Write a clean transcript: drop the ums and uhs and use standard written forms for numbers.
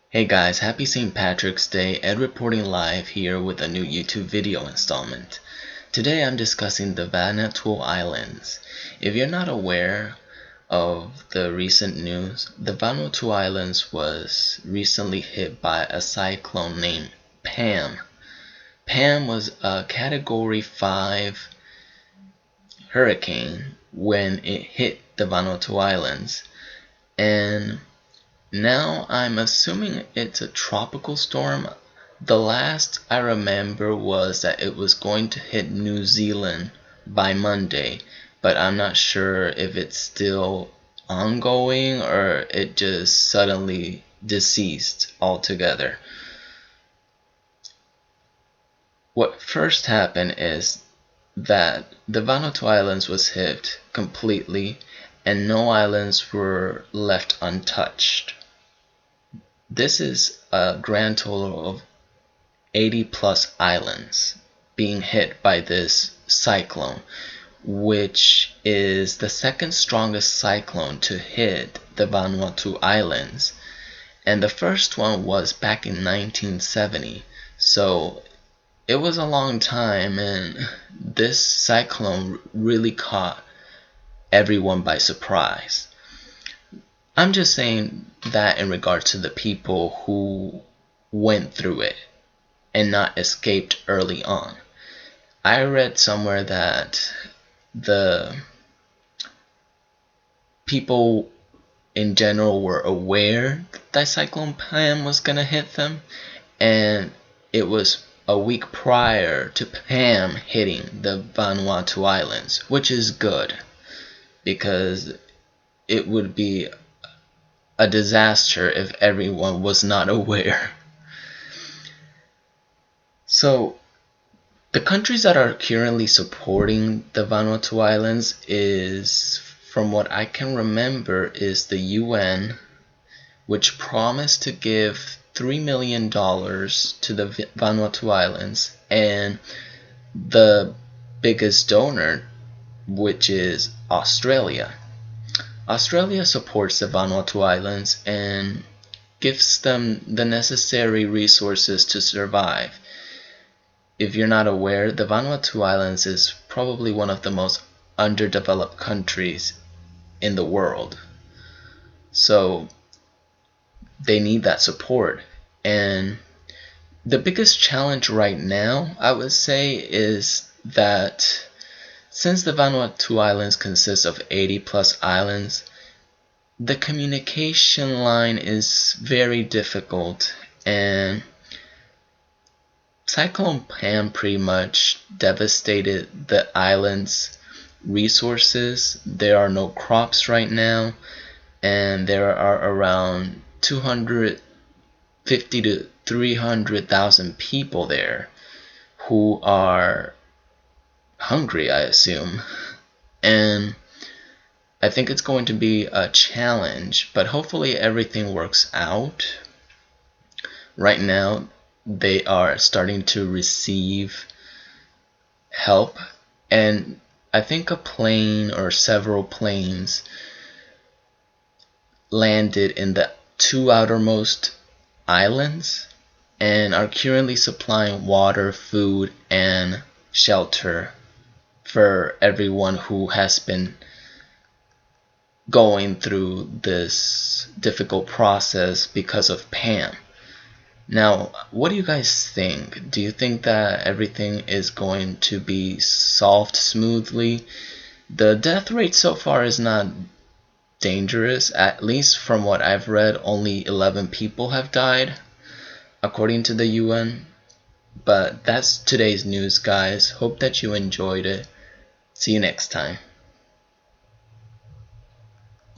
Hey guys, happy St. Patrick's Day. Ed reporting live here with a new YouTube video installment. Today I'm discussing the Vanuatu Islands. If you're not aware of the recent news, the Vanuatu Islands was recently hit by a cyclone named Pam. Pam was a Category 5 hurricane when it hit the Vanuatu Islands, and now I'm assuming it's a tropical storm. The last I remember was that it was going to hit New Zealand by Monday, but I'm not sure if it's still ongoing or it just suddenly deceased altogether. What first happened is that the Vanuatu Islands was hit completely and no islands were left untouched. This is a grand total of 80 plus islands being hit by this cyclone, which is the second strongest cyclone to hit the Vanuatu Islands. And the first one was back in 1970. So it was a long time, and this cyclone really caught everyone by surprise. I'm just saying that in regards to the people who went through it and not escaped early on. I read somewhere that the people in general were aware that Cyclone Pam was gonna hit them, and it was a week prior to Pam hitting the Vanuatu Islands, which is good because it would be a disaster if everyone was not aware. So the countries that are currently supporting the Vanuatu Islands is, from what I can remember, is the UN, which promised to give $3 million to the Vanuatu Islands, and the biggest donor, which is Australia. Australia supports the Vanuatu Islands and gives them the necessary resources to survive. If you're not aware, the Vanuatu Islands is probably one of the most underdeveloped countries in the world. So they need that support. And the biggest challenge right now, I would say, is that since the Vanuatu Islands consists of 80 plus islands, the communication line is very difficult, and Cyclone Pam pretty much devastated the island's resources. There are no crops right now, and there are around 250 to 300,000 people there who are hungry, I assume. And I think it's going to be a challenge, but hopefully everything works out. Right now, they are starting to receive help, and I think a plane or several planes landed in the two outermost islands and are currently supplying water, food, and shelter for everyone who has been going through this difficult process because of Pam. Now, what do you guys think? Do you think that everything is going to be solved smoothly? The death rate so far is not dangerous. At least from what I've read, only 11 people have died, according to the UN. But that's today's news, guys. Hope that you enjoyed it. See you next time.